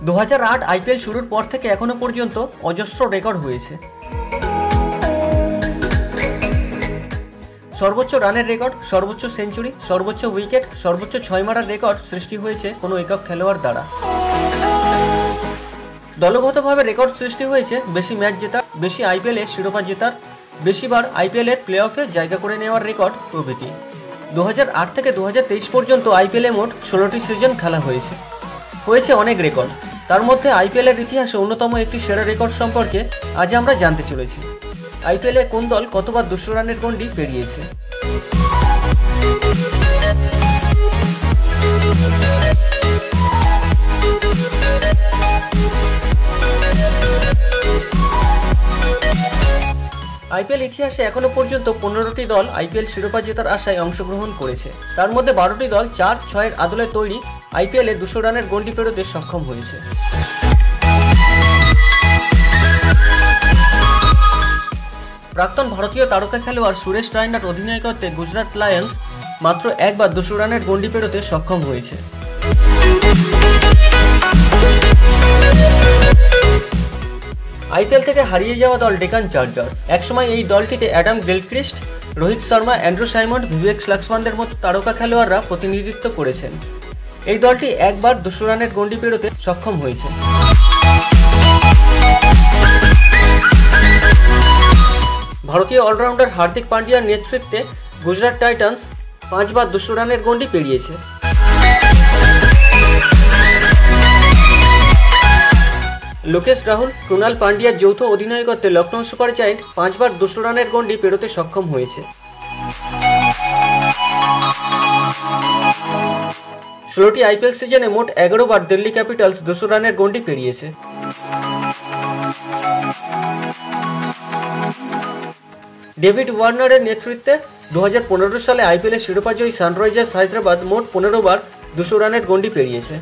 2008 IPL শুরুর পর থেকে এখনো পর্যন্ত অজস্র রেকর্ড হয়েছে। সর্বোচ্চ রানের রেকর্ড, সর্বোচ্চ সেঞ্চুরি, সর্বোচ্চ উইকেট, সর্বোচ্চ 6 মারার রেকর্ড সৃষ্টি হয়েছে কোনো একক খেলোয়াড় দ্বারা। দলগতভাবে রেকর্ড সৃষ্টি হয়েছে বেশি ম্যাচ জেতা, বেশি আইপিএলে শিরোপা জেতার, বেশিবার আইপিএলের প্লে অফে জায়গা করে নেওয়ার রেকর্ড প্রভৃতি। 2008 থেকে 2023 পর্যন্ত আইপিএলে মোট 16টি সিজন খেলা হয়েছে অনেক রেকর্ড। তার মধ্যে আইপিএলের ইতিহাসে অন্যতম একটি সেরা রেকর্ড সম্পর্কে আজ আমরা জানতে চলেছি। আইপিএলে কোন দল কতবার 200 রানের গণ্ডি পেরিয়েছে? আইপিএল ইতিহাসে এখনো পর্যন্ত 15টি দল আইপিএল শিরোপা জেতার আশায় অংশগ্রহণ করেছে। তার মধ্যে 12টি দল 4-6-এর আদলে তৈরি আইপিএলে 200 রানের গণ্ডি পেরোতে সক্ষম হয়েছে। প্রাক্তন ভারতীয় তারকা খেলোয়াড় সুরেশ রায়নার অধিনায়কত্বে গুজরাট লায়ন্স মাত্র একবার 200 রানের গণ্ডি পেরোতে সক্ষম হয়েছে। আইপিএল থেকে হারিয়ে যাওয়া দল ডেকান চার্জার্স। একসময় এই দলটিতে Adam Gilchrist, Rohit Sharma, Andrew Symonds, Vivek লক্সমানদের মতো তারকা খেলোয়াড়রা প্রতিনিধিত্ব করেছেন। এই দলটি একবার 200 রানের গণ্ডি পেরোতে সক্ষম হয়েছে। ভারতীয় অলরাউন্ডার হার্দিক পান্ডিয়ার নেতৃত্বে গুজরাট টাইটান্স 5 বার 200 রানের গণ্ডি পেরিয়েছে। লোকেশ রাহুল, ক্রুনাল পান্ডিয়ার যৌথ অধিনায়কত্বে লখনৌ সুপার জায়েন্ট 5 বার 200 রানের গণ্ডি পেরোতে সক্ষম হয়েছে। 16টি আইপিএল সিজনে মোট 11 বার দিল্লি ক্যাপিটালস 200 রানের গণ্ডি পেরিয়েছে। ডেভিড ওয়ার্নারের নেতৃত্বে 2015 সালে আইপিএলে শিরোপাজয়ী সানরাইজার্স হায়দ্রাবাদ মোট 15 বার 200 রানের গণ্ডি পেরিয়েছে।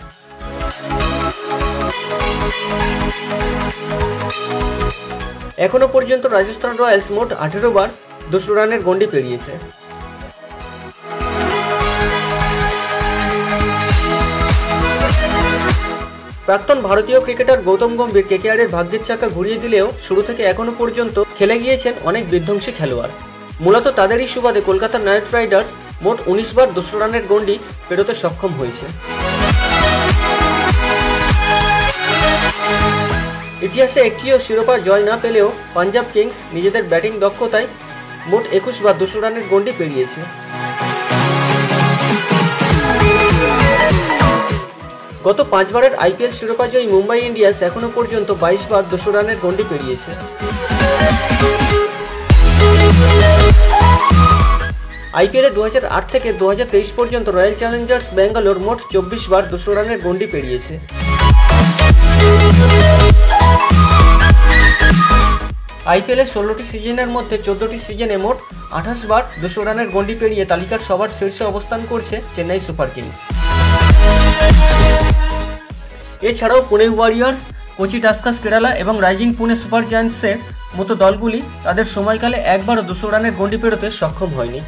এখনো পর্যন্ত রাজস্থান রয়্যালস মোট 18 বার 200 রানের গণ্ডি পেরিয়েছে। প্রাক্তন ভারতীয় ক্রিকেটার গৌতম গম্ভীর কেকেআরের ভাগ্যের চাকা ঘুরিয়ে দিলেও শুরু থেকে এখনো পর্যন্ত খেলে গিয়েছেন অনেক বিধ্বংসী খেলোয়াড়। মূলত তাদেরই সুবাদে কলকাতা নাইট রাইডার্স মোট 19 বার 200 রানের গণ্ডি পেরোতে সক্ষম হয়েছে। ইতিহাসে একটিও শিরোপা জয় না পেলেও পাঞ্জাব কিংস নিজেদের ব্যাটিং দক্ষতায় মোট 21 বার 200 রানের গণ্ডি পেরিয়েছে। গত 5 বারের আইপিএল শিরোপাজয়ী মুম্বাই ইন্ডিয়ান্স এখনো পর্যন্ত 22 বার 200 রানের গণ্ডি পেরিয়েছে। আইপিএলে 2008 থেকে 2023 পর্যন্ত রয়্যাল চ্যালেঞ্জার্স ব্যাঙ্গালোর মোট 24 বার 200 রানের গণ্ডি পেরিয়েছে। আইপিএলের 16টি সিজনের মধ্যে 14টি সিজনে মোট 28 বার 200 রানের গণ্ডি পেরিয়ে তালিকার সবার শীর্ষে অবস্থান করছে চেন্নাই সুপার কিংস। এছাড়াও পুনে ওয়ারিয়র্স, কোচি টাস্কাস কেরালা এবং রাইজিং পুনে সুপার জায়ান্টসের মতো দলগুলি তাদের সময়কালে একবারও 200 রানের গণ্ডি পেরোতে সক্ষম হয়নি।